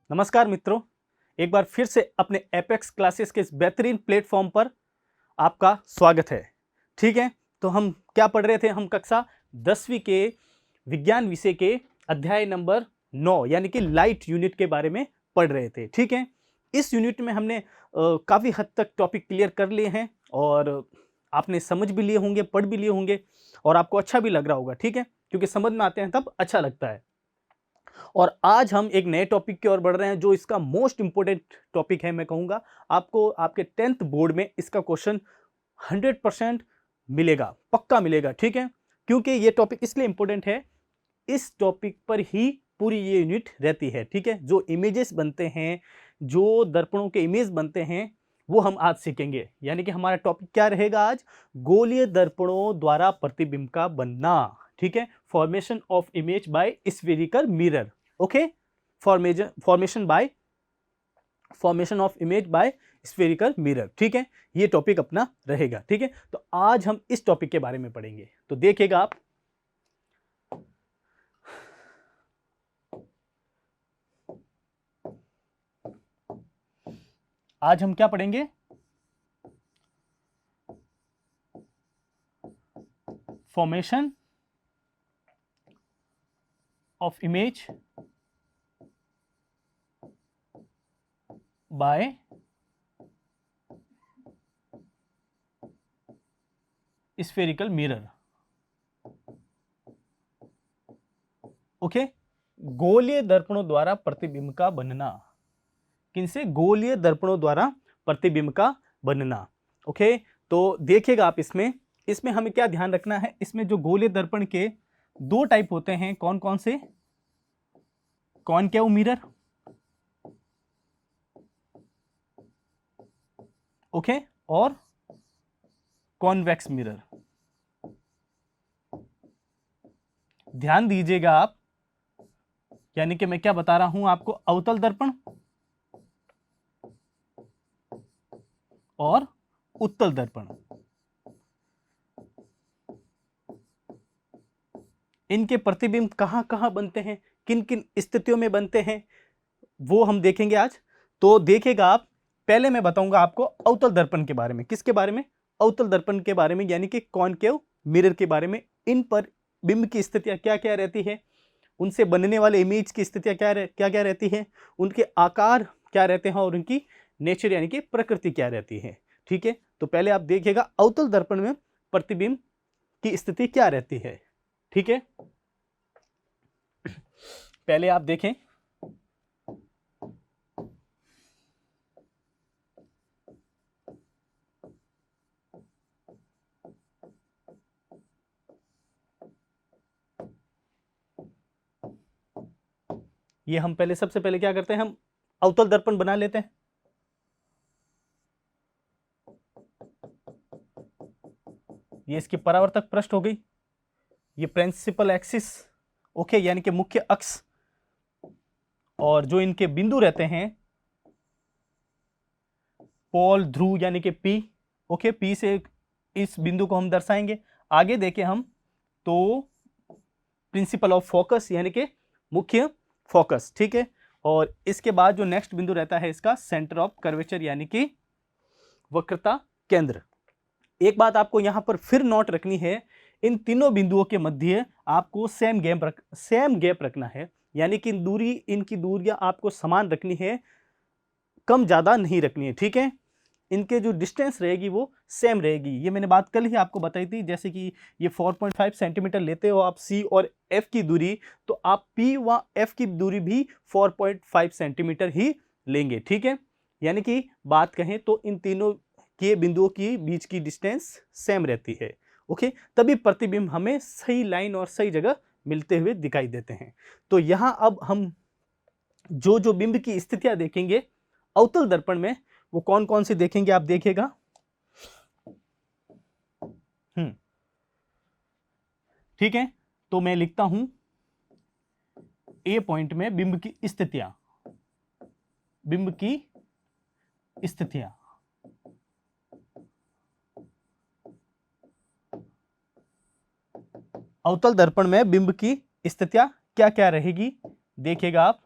नमस्कार मित्रों, एक बार फिर से अपने एपेक्स क्लासेस के इस बेहतरीन प्लेटफॉर्म पर आपका स्वागत है। ठीक है, तो हम क्या पढ़ रहे थे? हम कक्षा 10वीं के विज्ञान विषय के अध्याय नंबर 9 यानी कि लाइट यूनिट के बारे में पढ़ रहे थे। ठीक है, इस यूनिट में हमने काफ़ी हद तक टॉपिक क्लियर कर लिए हैं और आपने समझ भी लिए होंगे, पढ़ भी लिए होंगे और आपको अच्छा भी लग रहा होगा। ठीक है, क्योंकि समझ में आते हैं तब अच्छा लगता है। और आज हम एक नए टॉपिक की ओर बढ़ रहे हैं जो इसका मोस्ट इंपोर्टेंट टॉपिक है। मैं कहूँगा आपको आपके 10th बोर्ड में इसका क्वेश्चन 100% मिलेगा, पक्का मिलेगा। ठीक है, क्योंकि ये टॉपिक इसलिए इंपॉर्टेंट है, इस टॉपिक पर ही पूरी ये यूनिट रहती है। ठीक है, जो इमेजेस बनते हैं, जो दर्पणों के इमेज बनते हैं, वो हम आज सीखेंगे। यानी कि हमारा टॉपिक क्या रहेगा आज? गोलीय दर्पणों द्वारा प्रतिबिंब का बनना। ठीक है, formation of image by spherical mirror. Okay, formation of image by spherical mirror. ठीक है, ये टॉपिक अपना रहेगा। ठीक है, तो आज हम इस टॉपिक के बारे में पढ़ेंगे। तो देखिएगा आप, आज हम क्या पढ़ेंगे? Formation of image by spherical mirror. Okay, गोलीय दर्पणों द्वारा प्रतिबिंब का बनना। किनसे? गोलीय दर्पणों द्वारा प्रतिबिंब का बनना। ओके, तो देखिएगा आप, इसमें हमें क्या ध्यान रखना है? इसमें जो गोलीय दर्पण के दो टाइप होते हैं, कौन कौन से? कॉनकेव मिरर, ओके, और कॉन्वेक्स मिरर। ध्यान दीजिएगा आप, यानी कि मैं क्या बता रहा हूं आपको? अवतल दर्पण और उत्तल दर्पण। इनके प्रतिबिंब कहां कहां बनते हैं, किन किन स्थितियों में बनते हैं, वो हम देखेंगे आज। तो देखिएगा आप, पहले मैं बताऊंगा आपको अवतल दर्पण के बारे में। किसके बारे में? अवतल दर्पण के बारे में, यानी कि कॉनकेव मिरर के बारे में। इन पर बिंब की स्थितियां क्या क्या रहती है, उनसे बनने वाले इमेज की स्थितियां क्या क्या रहती है, उनके आकार क्या रहते हैं और उनकी नेचर यानी कि प्रकृति क्या रहती है। ठीक है, तो पहले आप देखिएगा अवतल दर्पण में प्रतिबिंब की स्थिति क्या रहती है। ठीक है, पहले आप देखें, ये हम पहले सबसे पहले क्या करते हैं? हम अवतल दर्पण बना लेते हैं। ये इसकी परावर्तक पृष्ठ हो गई, ये प्रिंसिपल एक्सिस, ओके, यानी कि मुख्य अक्ष, और जो इनके बिंदु रहते हैं, पोल ध्रुव यानी कि पी, ओके, पी से इस बिंदु को हम दर्शाएंगे। आगे देखें हम तो प्रिंसिपल ऑफ फोकस यानी कि मुख्य फोकस। ठीक है, और इसके बाद जो नेक्स्ट बिंदु रहता है इसका सेंटर ऑफ कर्वेचर यानी कि वक्रता केंद्र। एक बात आपको यहां पर फिर नोट रखनी है, इन तीनों बिंदुओं के मध्य आपको सेम गैप रखना है, यानी कि इनकी दूरियां आपको समान रखनी है, कम ज्यादा नहीं रखनी है। ठीक है, इनके जो डिस्टेंस रहेगी वो सेम रहेगी। ये मैंने बात कल ही आपको बताई थी, जैसे कि ये 4.5 सेंटीमीटर लेते हो आप सी और एफ की दूरी, तो आप पी व एफ की दूरी भी 4.5 सेंटीमीटर ही लेंगे। ठीक है, यानी कि बात कहें तो इन तीनों के बिंदुओं की बीच की डिस्टेंस सेम रहती है। ओके, तभी प्रतिबिंब हमें सही लाइन और सही जगह मिलते हुए दिखाई देते हैं। तो यहां अब हम जो जो बिंब की स्थितियां देखेंगे अवतल दर्पण में, वो कौन कौन सी देखेंगे आप देखिएगा। ठीक है, तो मैं लिखता हूं ए पॉइंट में बिंब की स्थितियां, बिंब की स्थितियां। अवतल दर्पण में बिंब की स्थितियां क्या क्या रहेगी देखिएगा आप।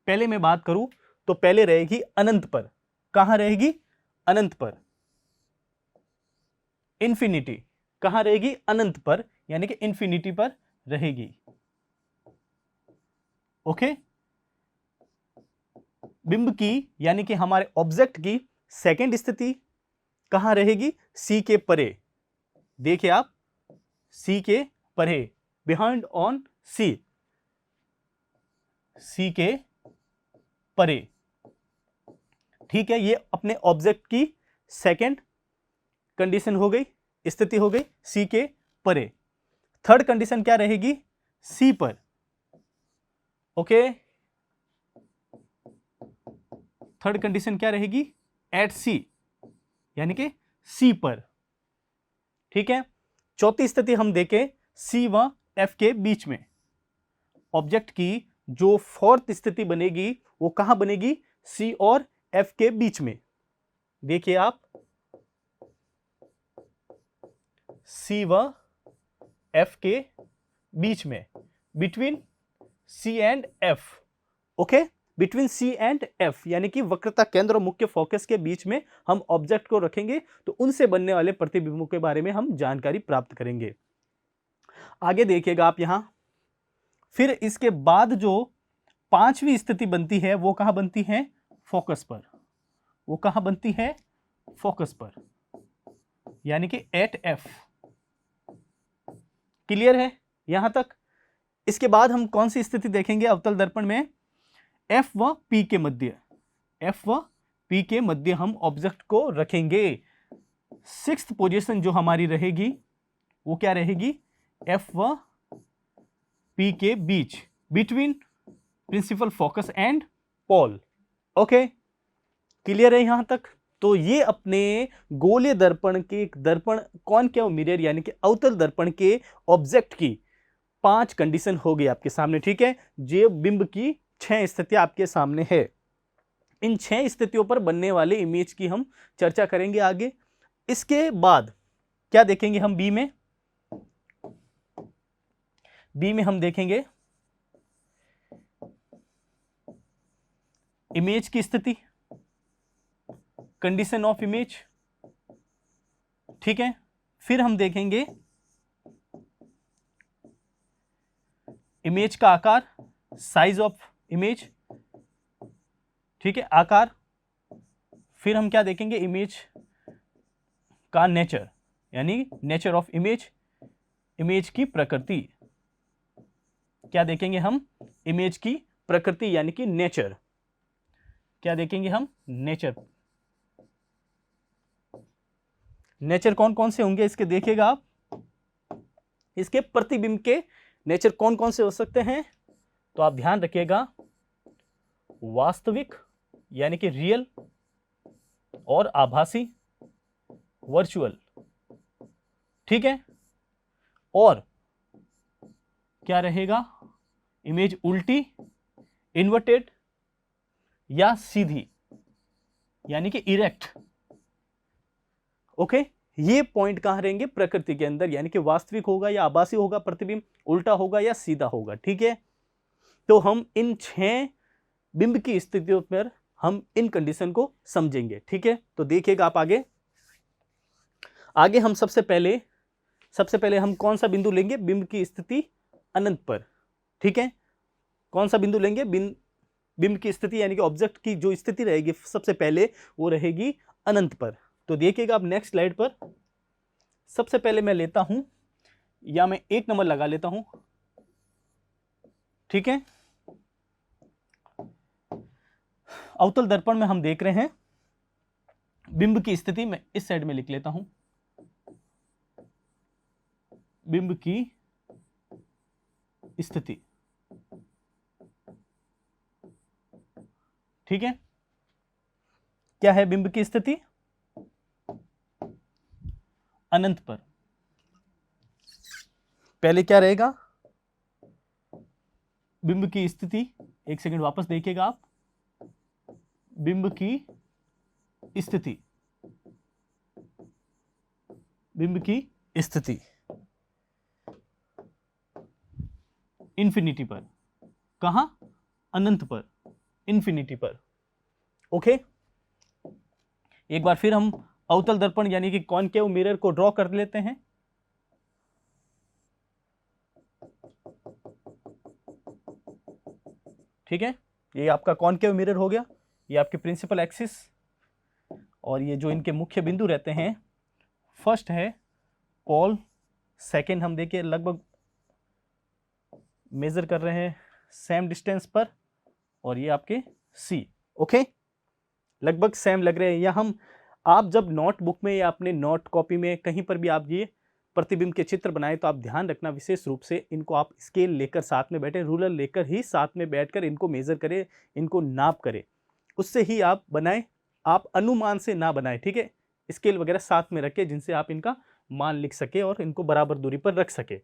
पहले मैं बात करूं तो पहले रहेगी अनंत पर। कहां रहेगी? अनंत पर। इंफिनिटी कहां रहेगी? अनंत पर, यानी कि इंफिनिटी पर रहेगी। ओके। बिंब की यानी कि हमारे ऑब्जेक्ट की सेकंड स्थिति कहां रहेगी? सी के परे। देखिए आप, सी के परे, बिहाइंड ऑन सी, सी के परे। ठीक है, ये अपने ऑब्जेक्ट की सेकंड कंडीशन हो गई, स्थिति हो गई, सी के परे। थर्ड कंडीशन क्या रहेगी? सी पर। ओके, थर्ड कंडीशन क्या रहेगी? एट सी, यानी कि सी पर। ठीक है, चौथी स्थिति हम देखें, सी व एफ के बीच में। ऑब्जेक्ट की जो फोर्थ स्थिति बनेगी वो कहां बनेगी? सी और एफ के बीच में। देखिए आप, सी व एफ के बीच में, between C and F. Okay, between C and F, यानी कि वक्रता केंद्र और मुख्य फोकस के बीच में हम ऑब्जेक्ट को रखेंगे, तो उनसे बनने वाले प्रतिबिंबों के बारे में हम जानकारी प्राप्त करेंगे। आगे देखिएगा आप यहां, फिर इसके बाद जो पांचवी स्थिति बनती है वो कहां बनती है? फोकस पर। वो कहां बनती है? फोकस पर, यानी कि एट एफ। क्लियर है यहां तक? इसके बाद हम कौन सी स्थिति देखेंगे अवतल दर्पण में? एफ व पी के मध्य, एफ व पी के मध्य हम ऑब्जेक्ट को रखेंगे। सिक्स्थ पोजीशन जो हमारी रहेगी वो क्या रहेगी? एफ व पी के बीच, between principal focus and pole. Okay, clear है यहां तक? तो ये अपने गोलीय दर्पण के दर्पण कॉनकेव मिरर यानी कि अवतल दर्पण के ऑब्जेक्ट की 5 कंडीशन हो गई आपके सामने। ठीक है, जे बिंब की 6 स्थितियां आपके सामने है। इन 6 स्थितियों पर बनने वाले इमेज की हम चर्चा करेंगे आगे। इसके बाद क्या देखेंगे हम? बी में, बी में हम देखेंगे इमेज की स्थिति, कंडीशन ऑफ इमेज। ठीक है, फिर हम देखेंगे इमेज का आकार, साइज ऑफ इमेज। ठीक है, आकार। फिर हम क्या देखेंगे? इमेज का नेचर, यानी नेचर ऑफ इमेज, इमेज की प्रकृति। क्या देखेंगे हम? इमेज की प्रकृति यानी कि नेचर। क्या देखेंगे हम? नेचर। नेचर कौन कौन से होंगे इसके देखिएगा आप। इसके प्रतिबिंब के नेचर कौन कौन से हो सकते हैं? तो आप ध्यान रखिएगा, वास्तविक यानी कि रियल, और आभासी, वर्चुअल। ठीक है, और क्या रहेगा? इमेज उल्टी, इन्वर्टेड, या सीधी, यानी कि इरेक्ट। ओके, ये पॉइंट कहां रहेंगे? प्रकृति के अंदर, यानी कि वास्तविक होगा या आभासी होगा प्रतिबिंब, उल्टा होगा या सीधा होगा। ठीक है, तो हम इन 6 बिंब की स्थितियों पर हम इन कंडीशन को समझेंगे। ठीक है, तो देखिएगा आप आगे। आगे हम सबसे पहले हम कौन सा बिंदु लेंगे? बिंब की स्थिति अनंत पर। ठीक है, कौन सा बिंदु लेंगे? बिंब की स्थिति यानी कि ऑब्जेक्ट की जो स्थिति रहेगी सबसे पहले वो रहेगी अनंत पर। तो देखिएगा आप नेक्स्ट स्लाइड पर। सबसे पहले मैं लेता हूं, या मैं 1 नंबर लगा लेता हूं। ठीक है, अवतल दर्पण में हम देख रहे हैं बिंब की स्थिति, मैं इस साइड में लिख लेता हूं, बिंब की स्थिति। ठीक है, क्या है बिंब की स्थिति? अनंत पर। पहले क्या रहेगा? बिंब की स्थिति, एक सेकंड वापस देखिएगा आप, बिंब की स्थिति, बिंब की स्थिति इंफिनिटी पर। कहां? अनंत पर। इन्फिनिटी पर। ओके, एक बार फिर हम अवतल दर्पण यानी कि कॉनकेव मिरर को ड्रॉ कर लेते हैं। ठीक है, ये आपका कॉनकेव मिरर हो गया, ये आपके प्रिंसिपल एक्सिस, और ये जो इनके मुख्य बिंदु रहते हैं, फर्स्ट है कॉल, सेकेंड हम देखिए लगभग मेजर कर रहे हैं सेम डिस्टेंस पर, और ये आपके सी। ओके, लगभग सेम लग रहे हैं। या हम, आप जब नोटबुक में या अपने नोट कॉपी में कहीं पर भी आप ये प्रतिबिंब के चित्र बनाए तो आप ध्यान रखना विशेष रूप से इनको आप स्केल लेकर साथ में बैठे, रूलर लेकर ही साथ में बैठकर इनको मेजर करें, इनको नाप करें, उससे ही आप बनाएं, आप अनुमान से ना बनाएं। ठीक है, स्केल वगैरह साथ में रखें जिनसे आप इनका मान लिख सके और इनको बराबर दूरी पर रख सके।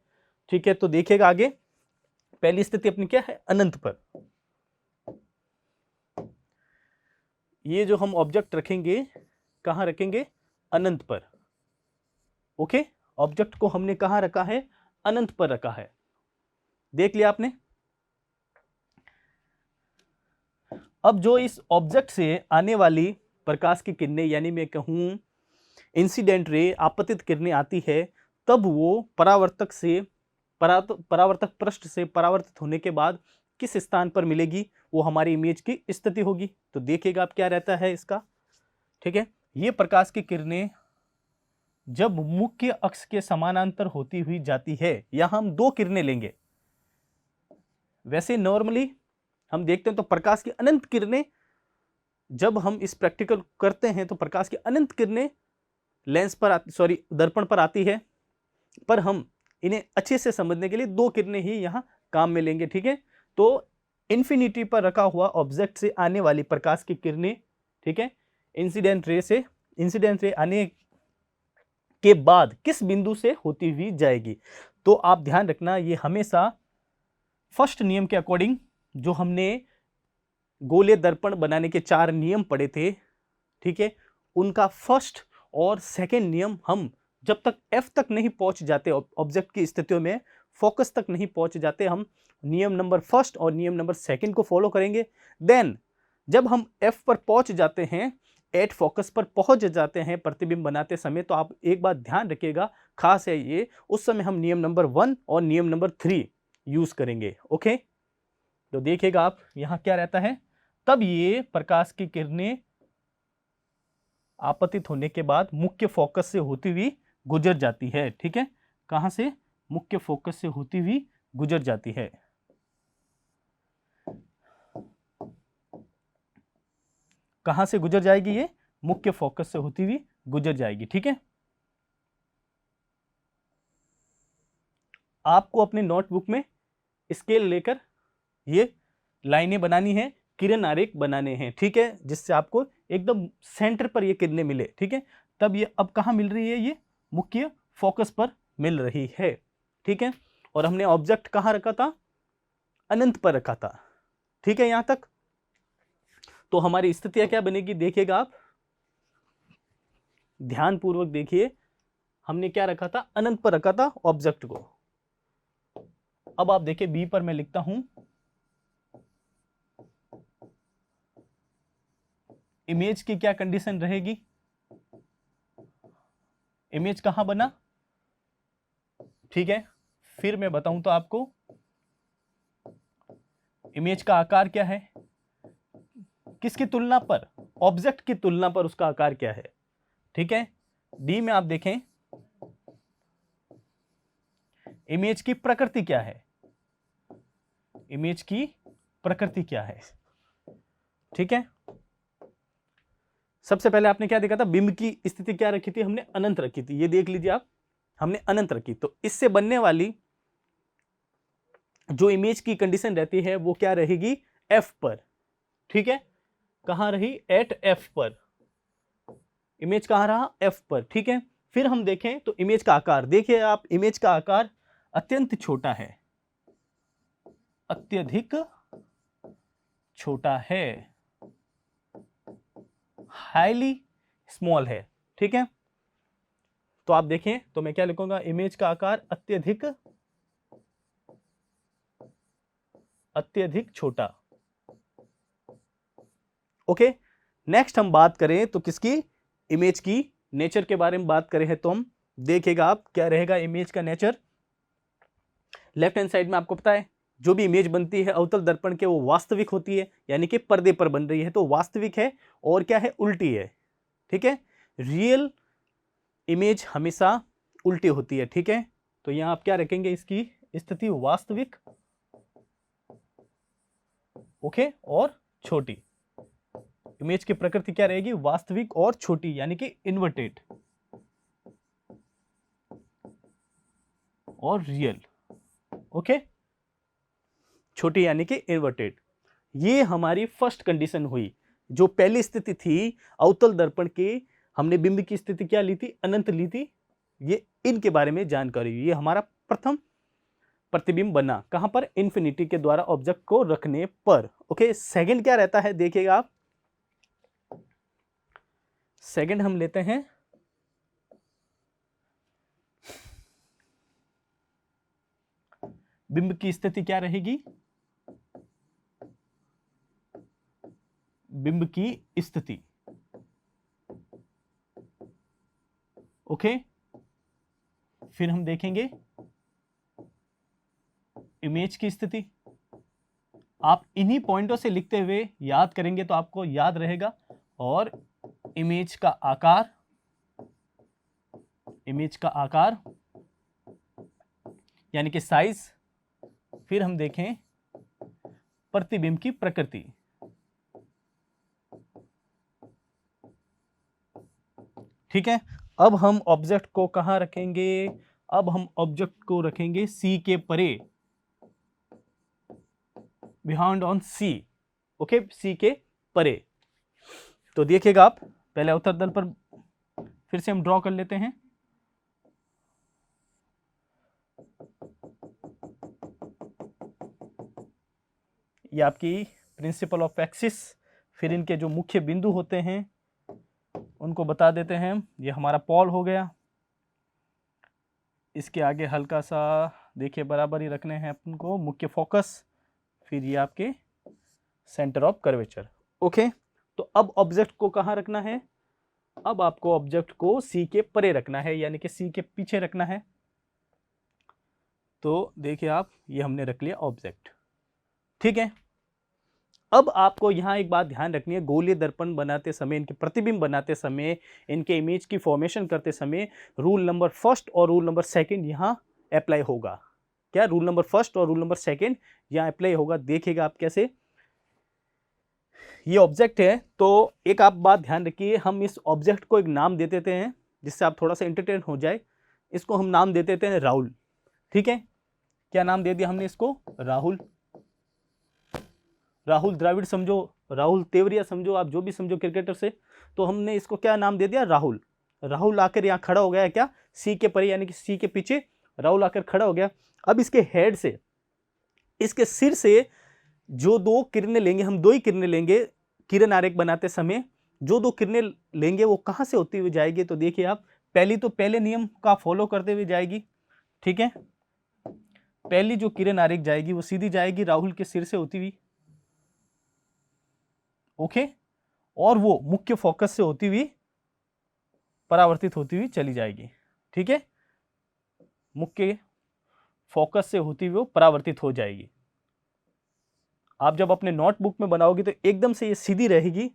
ठीक है, तो देखिएगा आगे, पहली स्थिति अपनी क्या है, अनंत पर। ये जो हम ऑब्जेक्ट रखेंगे कहां रखेंगे, अनंत पर। ओके, ऑब्जेक्ट को हमने कहां रखा है, अनंत पर रखा है, देख लिया आपने। अब जो इस ऑब्जेक्ट से आने वाली प्रकाश की किरणें, यानी मैं कहूं इंसिडेंट रे, आपतित किरणें आती है, तब वो परावर्तक से परावर्तक पृष्ठ से परावर्तित होने के बाद किस स्थान पर मिलेगी, वो हमारी इमेज की स्थिति होगी। तो देखिएगा आप क्या रहता है इसका। ठीक है, ये प्रकाश की किरणें जब मुख्य अक्ष के समानांतर होती हुई जाती है, या हम दो किरणें लेंगे, वैसे नॉर्मली हम देखते हैं तो प्रकाश की अनंत किरणें, जब हम इस प्रैक्टिकल करते हैं तो प्रकाश की अनंत किरणें लेंस पर दर्पण पर आती है, पर हम इन्हें अच्छे से समझने के लिए दो किरणें ही यहां काम में लेंगे। ठीक है, तो इंफिनिटी पर रखा हुआ ऑब्जेक्ट से आने वाली प्रकाश की किरणें, ठीक है, इंसिडेंट रे आने के बाद किस बिंदु से होती हुई जाएगी। तो आप ध्यान रखना, ये हमेशा फर्स्ट नियम के अकॉर्डिंग, जो हमने गोले दर्पण बनाने के 4 नियम पढ़े थे, ठीक है, उनका फर्स्ट और सेकेंड नियम हम जब तक एफ तक नहीं पहुंच जाते, ऑब्जेक्ट की स्थितियों में फोकस तक नहीं पहुंच जाते, हम नियम नंबर फर्स्ट और नियम नंबर सेकेंड को फॉलो करेंगे। देन जब हम एफ पर पहुंच जाते हैं, एट फोकस पर पहुंच जाते हैं प्रतिबिंब बनाते समय, तो आप एक बात ध्यान रखिएगा, खास है ये, उस समय हम नियम नंबर 1 और नियम नंबर 3 यूज करेंगे। ओके, तो देखिएगा आप यहां क्या रहता है, तब ये प्रकाश की किरणें आपतित होने के बाद मुख्य फोकस से होती हुई गुजर जाती है। ठीक है, कहां से, मुख्य फोकस से होती हुई गुजर जाती है। कहां से गुजर जाएगी, ये मुख्य फोकस से होती हुई गुजर जाएगी। ठीक है, आपको अपने नोटबुक में स्केल लेकर ये लाइनें बनानी है, किरण आरेख बनाने हैं। ठीक है, जिससे आपको एकदम सेंटर पर ये किरणें मिले। ठीक है, तब ये अब कहां मिल रही है, ये मुख्य फोकस पर मिल रही है। ठीक है, और हमने ऑब्जेक्ट कहां रखा था, अनंत पर रखा था। ठीक है, यहां तक तो हमारी स्थितियां क्या बनेगी, देखिएगा आप ध्यान पूर्वक देखिए, हमने क्या रखा था, अनंत पर रखा था ऑब्जेक्ट को। अब आप देखिए बी पर मैं लिखता हूं, इमेज की क्या कंडीशन रहेगी, इमेज कहां बना। ठीक है, फिर मैं बताऊं तो आपको इमेज का आकार क्या है, किसकी तुलना पर, ऑब्जेक्ट की तुलना पर उसका आकार क्या है। ठीक है, डी में आप देखें इमेज की प्रकृति क्या है, इमेज की प्रकृति क्या है। ठीक है, सबसे पहले आपने क्या देखा था, बिंब की स्थिति क्या रखी थी, हमने अनंत रखी थी, ये देख लीजिए आप, हमने अनंत रखी, तो इससे बनने वाली जो इमेज की कंडीशन रहती है वो क्या रहेगी, एफ पर। ठीक है, कहां रही, एट एफ पर, इमेज कहां रहा, एफ पर। ठीक है, फिर हम देखें तो इमेज का आकार देखिए आप, इमेज का आकार अत्यंत छोटा है, अत्यधिक छोटा है, हाईली स्मॉल है। ठीक है, तो आप देखें तो मैं क्या लिखूंगा, इमेज का आकार अत्यधिक छोटा, ओके, नेक्स्ट हम बात करें तो किसकी, इमेज की नेचर के बारे में बात करें है तो हम देखिएगा आप क्या रहेगा इमेज का नेचर। लेफ्ट हैंड साइड में आपको पता है जो भी इमेज बनती है अवतल दर्पण के वो वास्तविक होती है, यानी कि पर्दे पर बन रही है तो वास्तविक है, और क्या है, उल्टी है। ठीक है, रियल इमेज हमेशा उल्टी होती है। ठीक है, तो यहां आप क्या रखेंगे, इसकी स्थिति वास्तविक, ओके, और छोटी। इमेज की प्रकृति क्या रहेगी, वास्तविक और छोटी, यानी कि इन्वर्टेड और रियल। ओके, छोटी यानी कि इन्वर्टेड। ये हमारी फर्स्ट कंडीशन हुई। जो पहली स्थिति थी अवतल दर्पण के, हमने बिंब की स्थिति क्या ली थी, अनंत ली थी। ये इनके बारे में जानकारी हुई। ये हमारा प्रथम प्रतिबिंब बना कहां पर, इंफिनिटी के द्वारा ऑब्जेक्ट को रखने पर। ओके, सेकंड क्या रहता है देखिएगा आप, सेकंड हम लेते हैं बिंब की स्थिति क्या रहेगी, बिंब की स्थिति। ओके, फिर हम देखेंगे इमेज की स्थिति। आप इन्हीं पॉइंटों से लिखते हुए याद करेंगे तो आपको याद रहेगा। और इमेज का आकार, इमेज का आकार यानी कि साइज। फिर हम देखें प्रतिबिंब की प्रकृति। ठीक है, अब हम ऑब्जेक्ट को कहां रखेंगे, अब हम ऑब्जेक्ट को रखेंगे सी के परे, बियॉन्ड ऑन सी। ओके, सी के परे। तो देखिएगा आप, पहले अवतल तल पर फिर से हम ड्रॉ कर लेते हैं। ये आपकी प्रिंसिपल ऑफ एक्सिस। फिर इनके जो मुख्य बिंदु होते हैं उनको बता देते हैं। ये हमारा पॉल हो गया, इसके आगे हल्का सा देखिए बराबर ही रखने हैं अपन को मुख्य फोकस। फिर ये आपके सेंटर ऑफ कर्वेचर। ओके, तो अब ऑब्जेक्ट को कहां रखना है, अब आपको ऑब्जेक्ट को सी के परे रखना है, यानी कि सी के पीछे रखना है। तो देखिए आप, ये हमने रख लिया ऑब्जेक्ट। ठीक है, अब आपको यहां एक बात ध्यान रखनी है, गोलीय दर्पण बनाते समय, इनके प्रतिबिंब बनाते समय, इनके इमेज की फॉर्मेशन करते समय रूल नंबर फर्स्ट और रूल नंबर सेकंड यहां अप्लाई होगा। क्या, रूल नंबर फर्स्ट और रूल नंबर सेकंड यहां अप्लाई होगा। देखिएगा आप कैसे, ये ऑब्जेक्ट है तो एक आप बात ध्यान रखिए, हम इस ऑब्जेक्ट को एक नाम दे देते हैं जिससे आप थोड़ा सा एंटरटेन हो जाए। इसको हम नाम दे देते हैं राहुल। ठीक है, क्या नाम दे दिया हमने इसको, राहुल। राहुल द्रविड़ समझो, राहुल तेवरिया समझो, आप जो भी समझो क्रिकेटर से, तो हमने इसको क्या नाम दे दिया, राहुल। राहुल आकर यहाँ खड़ा हो गया, क्या, सी के परे यानी कि सी के पीछे राहुल आकर खड़ा हो गया। अब इसके हेड से, इसके सिर से जो दो किरणें लेंगे, हम दो ही किरणें लेंगे किरण आरेख बनाते समय। जो दो किरणें लेंगे वो कहां से होती हुई जाएगी, तो देखिए आप, पहली तो पहले नियम का फॉलो करते हुए जाएगी। ठीक है, पहली जो किरण आरेख जाएगी वो सीधी जाएगी राहुल के सिर से होती हुई। ओके, और वो मुख्य फोकस से होती हुई परावर्तित होती हुई चली जाएगी। ठीक है, मुख्य फोकस से होती हुई वो परावर्तित हो जाएगी। आप जब अपने नोटबुक में बनाओगे तो एकदम से ये सीधी रहेगी।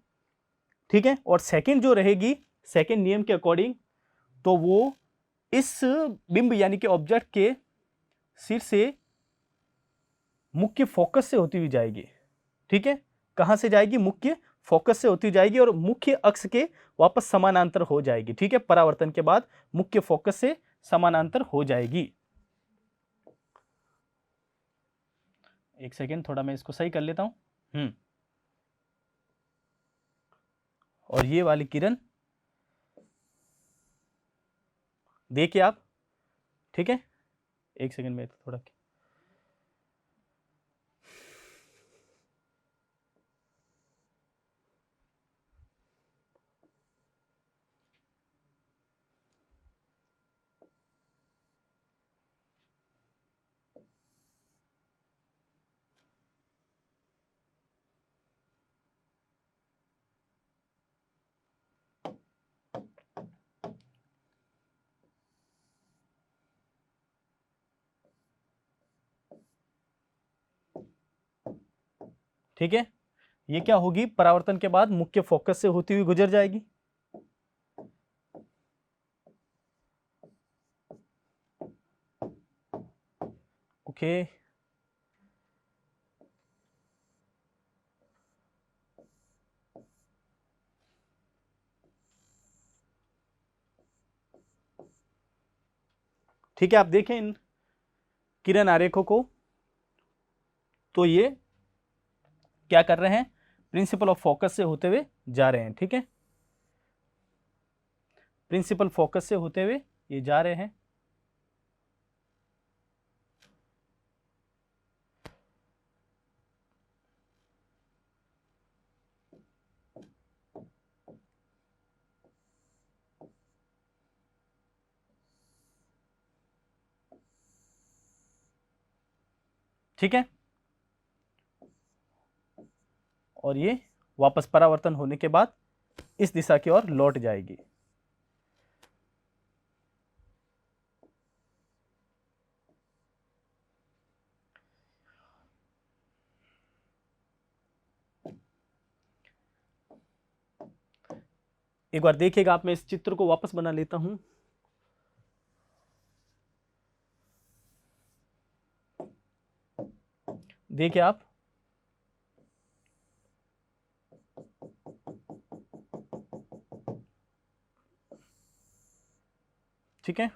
ठीक है, और सेकंड जो रहेगी, सेकंड नियम के अकॉर्डिंग, तो वो इस बिंब यानी कि ऑब्जेक्ट के सिर से मुख्य फोकस से होती हुई जाएगी। ठीक है, कहां से जाएगी, मुख्य फोकस से होती जाएगी और मुख्य अक्ष के वापस समानांतर हो जाएगी। ठीक है, परावर्तन के बाद मुख्य फोकस से समानांतर हो जाएगी। एक सेकेंड, थोड़ा मैं इसको सही कर लेता हूं। और ये वाली किरण देखिए आप। ठीक है, एक सेकेंड में थोड़ा, ठीक है, ये क्या होगी, परावर्तन के बाद मुख्य फोकस से होती हुई गुजर जाएगी। ओके, ठीक है, आप देखें इन किरण आरेखों को, तो ये क्या कर रहे हैं, प्रिंसिपल ऑफ फोकस से होते हुए जा रहे हैं। ठीक है, प्रिंसिपल फोकस से होते हुए ये जा रहे हैं। ठीक है, और ये वापस परावर्तन होने के बाद इस दिशा की ओर लौट जाएगी। एक बार देखिएगा आप, मैं इस चित्र को वापस बना लेता हूं। देखिए आप, ठीक है,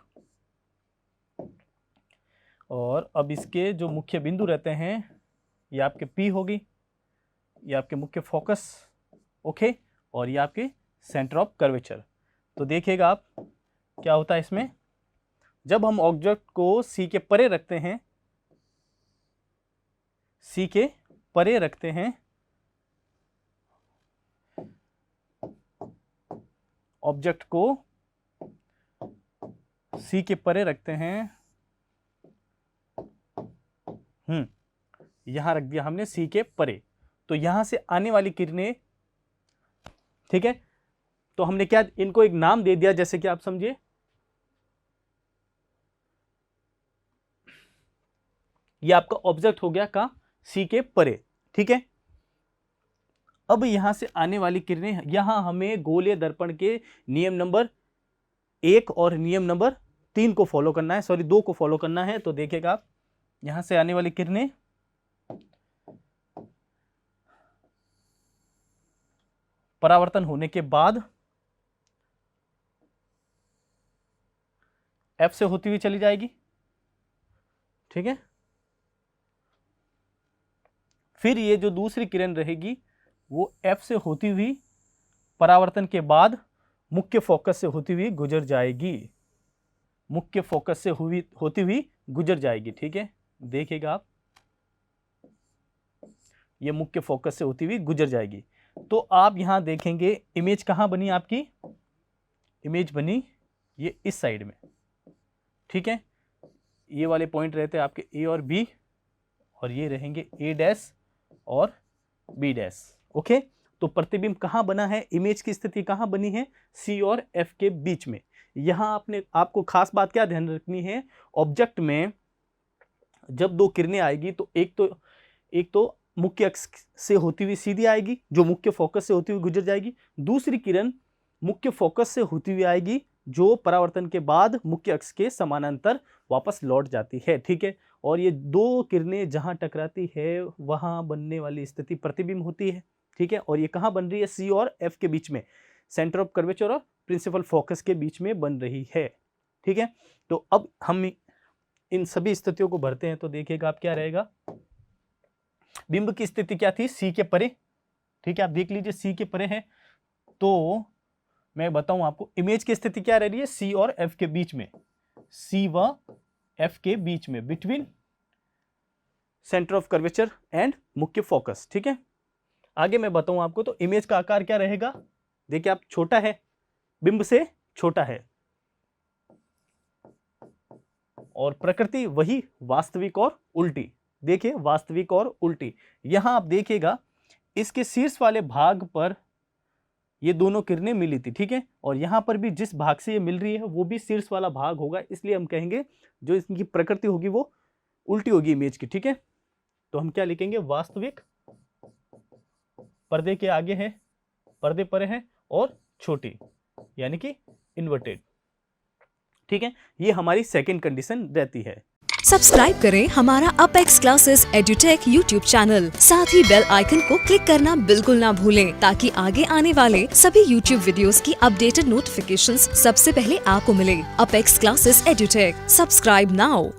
और अब इसके जो मुख्य बिंदु रहते हैं, ये आपके P होगी, ये आपके मुख्य फोकस, ओके, और ये आपके सेंटर ऑफ कर्वेचर। तो देखिएगा आप, क्या होता है इसमें, जब हम ऑब्जेक्ट को C के परे रखते हैं, C के परे रखते हैं, ऑब्जेक्ट को C के परे रखते हैं, यहां रख दिया हमने C के परे, तो यहां से आने वाली किरणें, ठीक है, तो हमने क्या इनको एक नाम दे दिया, जैसे कि आप समझिए ये आपका ऑब्जेक्ट हो गया का C के परे। ठीक है, अब यहां से आने वाली किरणें, यहां हमें गोलीय दर्पण के नियम नंबर 1 और नियम नंबर 3 को फॉलो करना है, सॉरी 2 को फॉलो करना है। तो देखिएगा आप, यहां से आने वाली किरणें परावर्तन होने के बाद F से होती हुई चली जाएगी। ठीक है, फिर ये जो दूसरी किरण रहेगी वो F से होती हुई परावर्तन के बाद मुख्य फोकस से होती हुई गुजर जाएगी, मुख्य फोकस से होती हुई गुजर जाएगी। ठीक है, देखिएगा आप, ये मुख्य फोकस से होती हुई गुजर जाएगी। तो आप यहां देखेंगे इमेज कहां बनी आपकी, इमेज बनी ये इस साइड में। ठीक है, ये वाले पॉइंट रहते हैं आपके A और B, और ये रहेंगे A डैश और B डैश। ओके, तो प्रतिबिंब कहां बना है, इमेज की स्थिति कहां बनी है, C और F के बीच में। यहां आपको खास बात क्या ध्यान रखनी है, ऑब्जेक्ट में जब दो किरणें आएगी तो एक तो मुख्य अक्ष से होती हुई सीधी आएगी, जो मुख्य फोकस से होती हुई गुजर जाएगी। दूसरी किरण मुख्य फोकस से होती हुई आएगी, जो परावर्तन के बाद मुख्य अक्ष के समानांतर वापस लौट जाती है। ठीक है, और ये दो किरणें जहां टकराती है वहां बनने वाली स्थिति प्रतिबिंब होती है। ठीक है, और ये कहां बन रही है, C और F के बीच में, सेंटर ऑफ कर्वेचर और प्रिंसिपल फोकस के बीच में बन रही है। ठीक है, तो अब हम इन सभी स्थितियों को भरते हैं। तो देखिएगा आप, क्या रहेगा, बिंब की स्थिति क्या थी, C के परे। ठीक है, आप देख लीजिए C के परे है, तो मैं बताऊं आपको इमेज की स्थिति क्या रह रही है, C और F के बीच में, C व F के बीच में, between centre of curvature and मुख्य फोकस। ठीक है, आगे मैं बताऊं आपको, तो इमेज का आकार क्या रहेगा, देखिए आप, छोटा है, बिंब से छोटा है, और प्रकृति वही वास्तविक और उल्टी। देखिए, वास्तविक और उल्टी, यहां आप देखिएगा इसके शीर्ष वाले भाग पर ये दोनों किरणें मिली थी। ठीक है, और यहां पर भी जिस भाग से ये मिल रही है वो भी शीर्ष वाला भाग होगा, इसलिए हम कहेंगे जो इसकी प्रकृति होगी वो उल्टी होगी इमेज की। ठीक है, तो हम क्या लिखेंगे, वास्तविक पर्दे के आगे है, पर्दे पर है, और छोटी यानी कि इन्वर्टेड। ठीक है, ये हमारी सेकंड कंडीशन रहती है। सब्सक्राइब करें हमारा apex classes edutech YouTube channel, साथ ही बेल आइकन को क्लिक करना बिल्कुल ना भूलें, ताकि आगे आने वाले सभी यूट्यूब वीडियोस की अपडेटेड नोटिफिकेशंस सबसे पहले आपको मिले। Apex classes edutech, subscribe now.